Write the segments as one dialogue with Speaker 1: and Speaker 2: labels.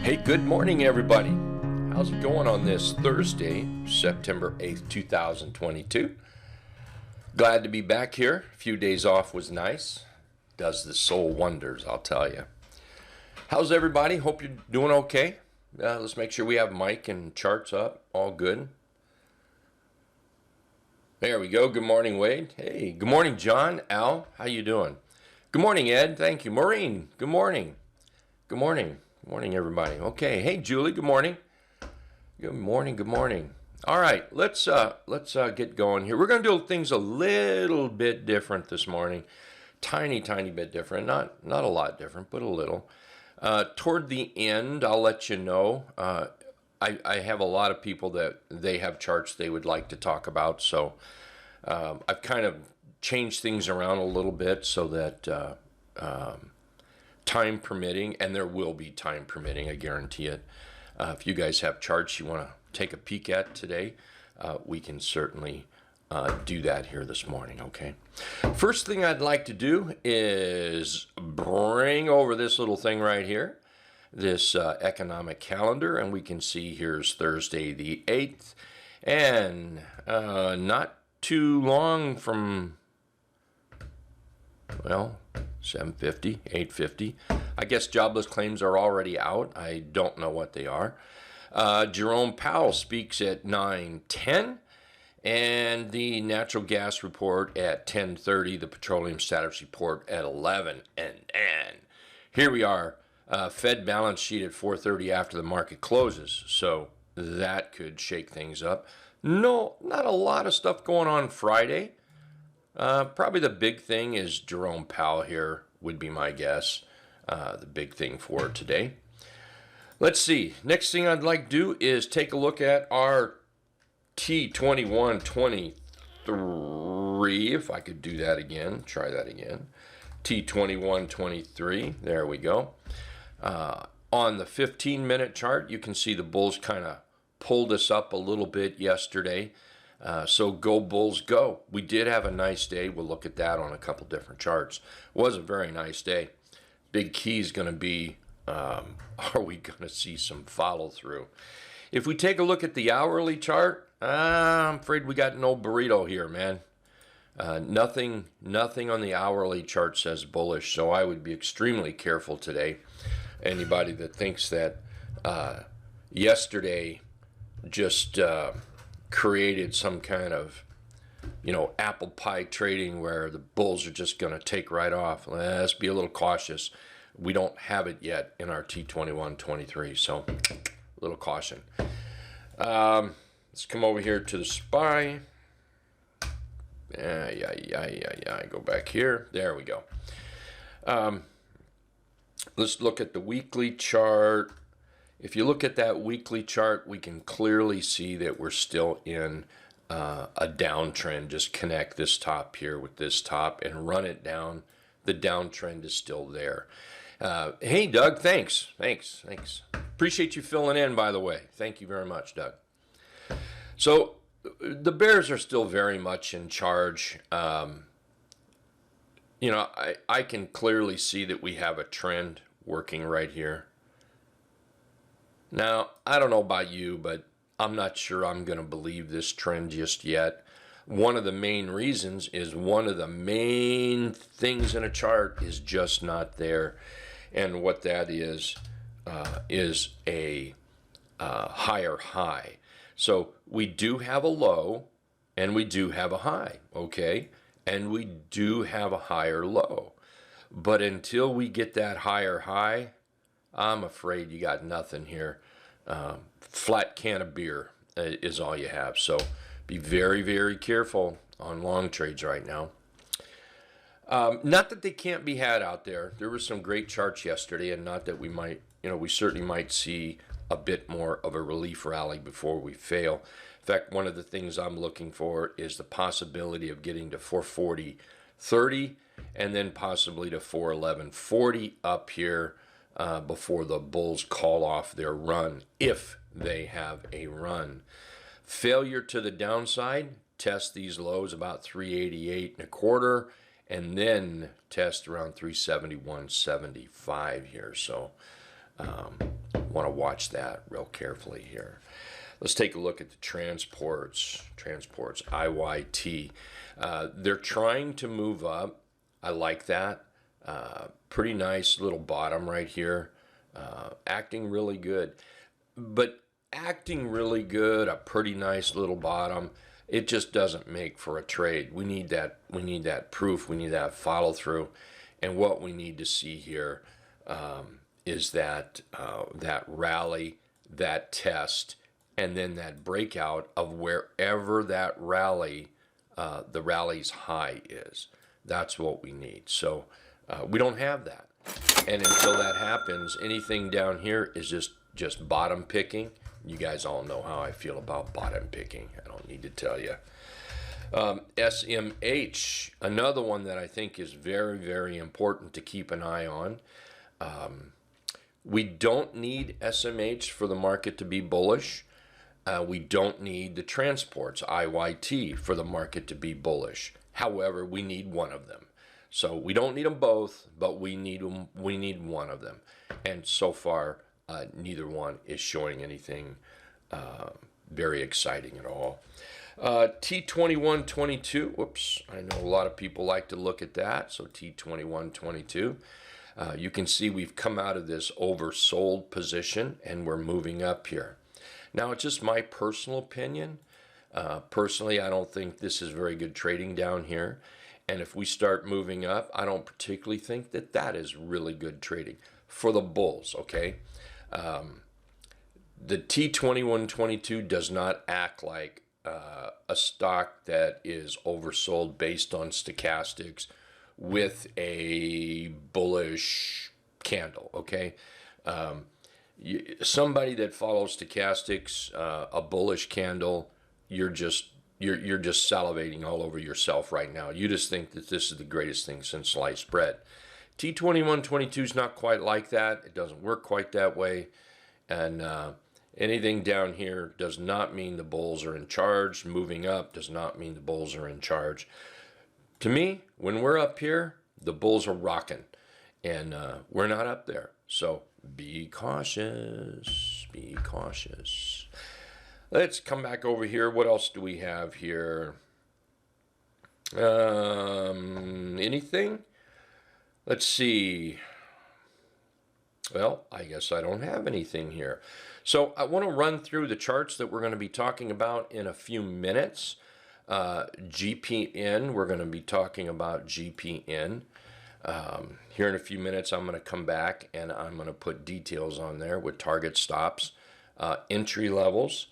Speaker 1: Hey, good morning, everybody. How's it going on this Thursday, September 8th, 2022? Glad to be back here. A few days off was nice. Does the soul wonders, I'll tell you. How's everybody? Hope you're doing okay. Let's make sure we have mic and charts up. All good. There we go. Good morning, Wade. Hey, good morning, John. Al, how you doing? Good morning, Ed. Thank you. Maureen, good morning. Good morning. Good morning, everybody. Okay. Hey, Julie. Good morning. Good morning. Good morning. All right. Let's get going here. We're going to do things a little bit different this morning. Tiny bit different. Not a lot different, but a little. Toward the end, I'll let you know. I have a lot of people that they have charts they would like to talk about, so I've kind of changed things around a little bit so that time permitting, and there will be time permitting, I guarantee it. If you guys have charts you want to take a peek at today, we can certainly do that here this morning, okay? First thing I'd like to do is bring over this little thing right here, this economic calendar, and we can see here's Thursday the 8th, and not too long from, well, 7:50, 8:50. I guess jobless claims are already out. I don't know what they are. Jerome Powell speaks at 9:10, and the natural gas report at 10:30, the petroleum status report at 11. And here we are, Fed balance sheet at 4:30 after the market closes. So that could shake things up. No, not a lot of stuff going on Friday. Probably the big thing is Jerome Powell here, would be my guess. The big thing for today. Let's see. Next thing I'd like to do is take a look at our T2123. If I could do that again, try that again. T2123. There we go. On the 15-minute chart, you can see the bulls kind of pulled us up a little bit yesterday. So go Bulls go. We did have a nice day. We'll look at that on a couple different charts. It was a very nice day. Big key is going to be, are we going to see some follow through? If we take a look at the hourly chart, I'm afraid we got no burrito here, man. Nothing on the hourly chart says bullish, so I would be extremely careful today. Anybody that thinks that yesterday just created some kind of, apple pie trading where the bulls are just going to take right off. Let's be a little cautious. We don't have it yet in our T2123, so a little caution. Let's come over here to the SPY. Yeah. Go back here. There we go. Let's look at the weekly chart. If you look at that weekly chart, we can clearly see that we're still in a downtrend. Just connect this top here with this top and run it down. The downtrend is still there. Hey, Doug, thanks. Appreciate you filling in, by the way. Thank you very much, Doug. So the bears are still very much in charge. I can clearly see that we have a trend working right here. Now, I don't know about you, but I'm not sure I'm going to believe this trend just yet. One of the main reasons is one of the main things in a chart is just not there. And what that is a higher high. So we do have a low and we do have a high, okay? And we do have a higher low. But until we get that higher high, I'm afraid you got nothing here. Flat can of beer is all you have. So be very careful on long trades right now. Not that they can't be had out there. There were some great charts yesterday, and not that we might, we certainly might see a bit more of a relief rally before we fail. In fact, one of the things I'm looking for is the possibility of getting to 440.30 and then possibly to 411.40 up here before the bulls call off their run, if they have a run. Failure to the downside, test these lows about 388.25 and then test around 371.75 here. So Want to watch that real carefully here. Let's take a look at the transports, IYT. They're trying to move up. I like that. Pretty nice little bottom right here. Acting really good. But acting really good, a pretty nice little bottom, it just doesn't make for a trade. We need that proof. We need that follow through. And what we need to see here is that that rally, that test, and then that breakout of wherever that rally, the rally's high is. That's what we need. So we don't have that. And until that happens, anything down here is just bottom picking. You guys all know how I feel about bottom picking. I don't need to tell you. SMH, another one that I think is very, very important to keep an eye on. We don't need SMH for the market to be bullish. We don't need the transports, IYT, for the market to be bullish. However, we need one of them. So we don't need them both, but we need them. We need one of them. And so far, neither one is showing anything very exciting at all. T2122. Whoops, I know a lot of people like to look at that. So T2122. You can see we've come out of this oversold position and we're moving up here. Now, it's just my personal opinion. Personally, I don't think this is very good trading down here. And if we start moving up, I don't particularly think that that is really good trading for the bulls, okay? The T2122 does not act like a stock that is oversold based on stochastics with a bullish candle, okay? Somebody that follows stochastics, a bullish candle, you're just salivating all over yourself right now. You just think that this is the greatest thing since sliced bread. T2122 is not quite like that. It doesn't work quite that way. And anything down here does not mean the bulls are in charge. Moving up does not mean the bulls are in charge. To me, when we're up here, the bulls are rocking. And we're not up there. So be cautious. Be cautious. Let's come back over here. What else do we have here? Anything? Let's see. Well, I guess I don't have anything here. So I want to run through the charts that we're going to be talking about in a few minutes. GPN, we're going to be talking about GPN. Here in a few minutes, I'm going to come back and I'm going to put details on there with target stops, entry levels.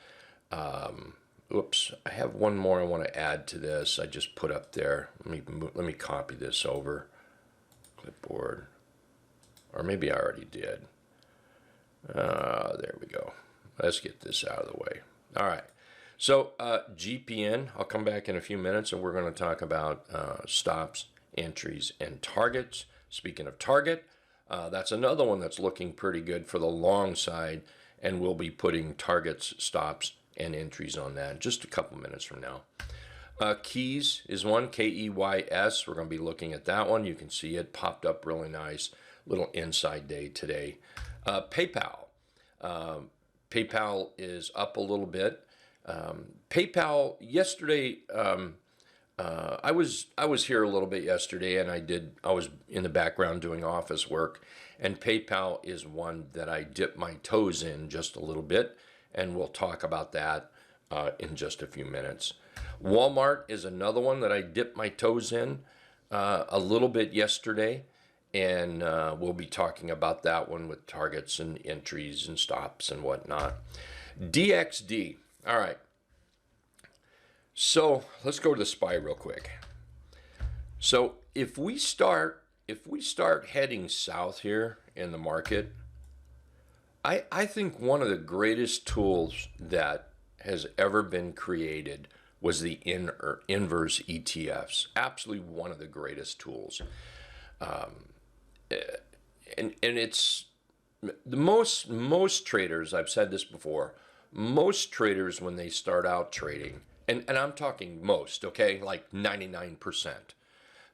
Speaker 1: Oops, I have one more I want to add to this. I just put up there. Let me copy this over clipboard, or maybe I already did. There we go. Let's get this out of the way. All right. So GPN, I'll come back in a few minutes and we're going to talk about stops, entries, and targets. Speaking of target, that's another one that's looking pretty good for the long side, and we'll be putting targets, stops, and entries on that just a couple minutes from now. Keys is one, Keys. We're going to be looking at that one. You can see it popped up really nice. Little inside day today. PayPal. PayPal is up a little bit. PayPal yesterday. I was here a little bit yesterday, and I was in the background doing office work, and PayPal is one that I dipped my toes in just a little bit, and we'll talk about that in just a few minutes. Walmart is another one that I dipped my toes in a little bit yesterday, and we'll be talking about that one with targets and entries and stops and whatnot. DXD. All right. So let's go to the SPY real quick. So if we start heading south here in the market, I think one of the greatest tools that has ever been created was the inverse ETFs. Absolutely one of the greatest tools. And it's the most traders, I've said this before, most traders when they start out trading, and I'm talking most, okay, like 99%,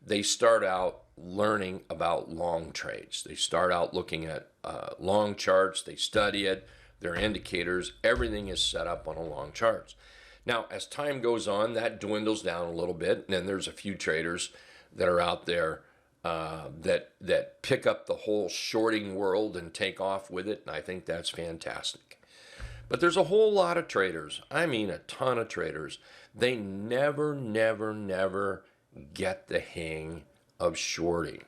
Speaker 1: they start out learning about long trades. They start out looking at long charts. They study it. Their indicators, everything is set up on a long charts. Now, as time goes on, that dwindles down a little bit, and then there's a few traders that are out there that pick up the whole shorting world and take off with it, and I think that's fantastic. But there's a whole lot of traders, I mean a ton of traders, they never get the hang of shorting.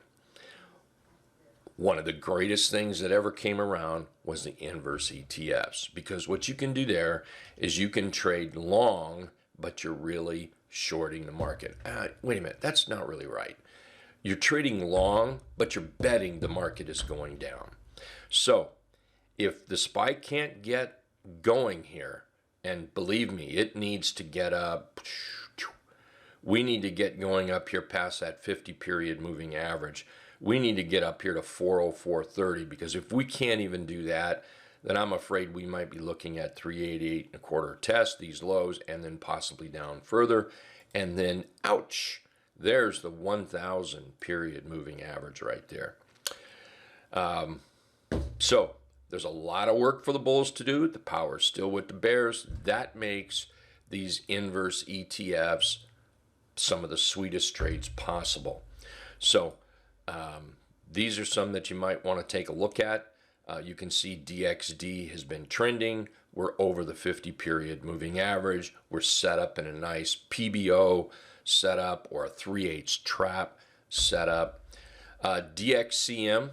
Speaker 1: One of the greatest things that ever came around was the inverse ETFs, because what you can do there is you can trade long, but you're really shorting the market. Wait a minute, that's not really right. You're trading long, but you're betting the market is going down. So if the SPY can't get going here, and believe me, it needs to get up, we need to get going up here past that 50 period moving average. We need to get up here to 404.30, because if we can't even do that, then I'm afraid we might be looking at 388.25 test, these lows, and then possibly down further. And then, ouch, there's the 1,000 period moving average right there. So there's a lot of work for the bulls to do. The power's still with the bears. That makes these inverse ETFs some of the sweetest trades possible. So these are some that you might want to take a look at. You can see DXD has been trending. We're over the 50 period moving average. We're set up in a nice PBO setup or a 3/8 trap setup. DXCM,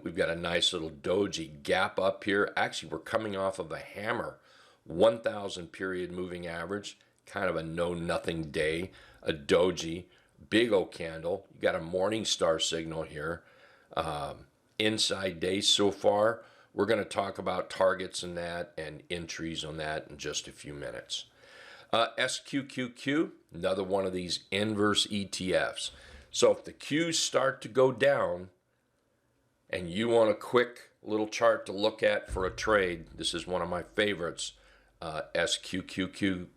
Speaker 1: we've got a nice little doji gap up here. Actually, we're coming off of a hammer, 1,000 period moving average, kind of a no-nothing day, a doji. Big O candle. You got a morning star signal here. Inside day so far. We're going to talk about targets in that and entries on that in just a few minutes. SQQQ, another one of these inverse ETFs. So if the Qs start to go down and you want a quick little chart to look at for a trade, this is one of my favorites, SQQQ.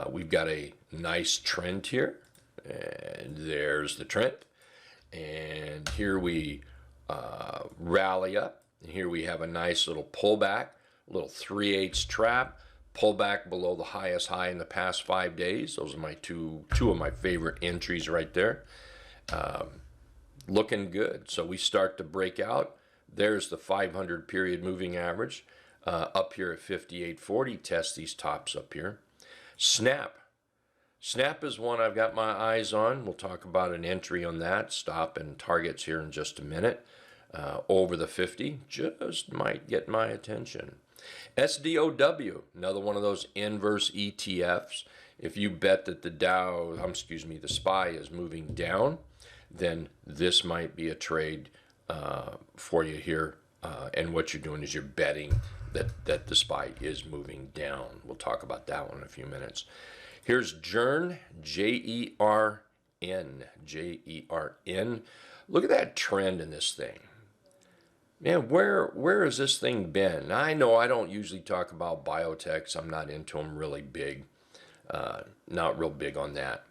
Speaker 1: We've got a nice trend here. And there's the trend, and here we rally up, and here we have a nice little pullback, little 3/8 trap, pullback below the highest high in the past 5 days. Those are my two of my favorite entries right there. Looking good. So we start to break out. There's the 500 period moving average up here at 58.40. Test these tops up here. Snap is one I've got my eyes on. We'll talk about an entry on that. Stop and targets here in just a minute. Over the 50, just might get my attention. SDOW, another one of those inverse ETFs. If you bet that the SPY is moving down, then this might be a trade for you here. And what you're doing is you're betting that the SPY is moving down. We'll talk about that one in a few minutes. Here's JERN, J-E-R-N. Look at that trend in this thing. Man, where has this thing been? I know I don't usually talk about biotechs. I'm not into them really big. Not real big on that.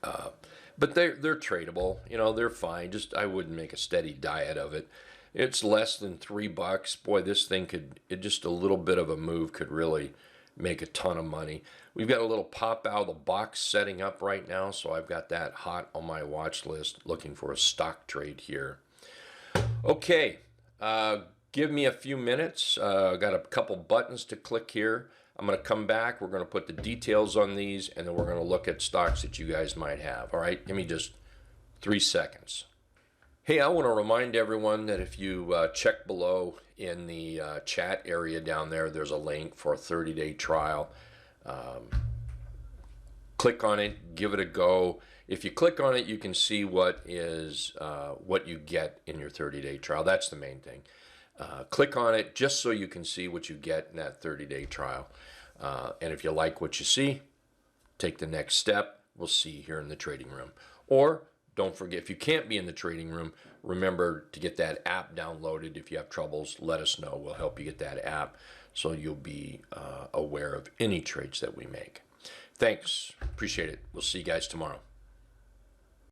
Speaker 1: But they're tradable. You know, they're fine. Just I wouldn't make a steady diet of it. It's less than $3. Boy, this thing just a little bit of a move could really make a ton of money. We've got a little pop out of the box setting up right now, so I've got that hot on my watch list, looking for a stock trade here. Okay, give me a few minutes. Got a couple buttons to click here. I'm going to come back. We're going to put the details on these, and then we're going to look at stocks that you guys might have. All right, give me just 3 seconds. Hey, I want to remind everyone that if you check below in the chat area down there, there's a link for a 30-day trial. Click on it, give it a go. If you click on it, you can see what you get in your 30-day trial. That's the main thing. Click on it just so you can see what you get in that 30-day trial. And if you like what you see, take the next step. We'll see you here in the trading room. Or don't forget, if you can't be in the trading room, remember to get that app downloaded. If you have troubles, let us know. We'll help you get that app so you'll be aware of any trades that we make. Thanks. Appreciate it. We'll see you guys tomorrow.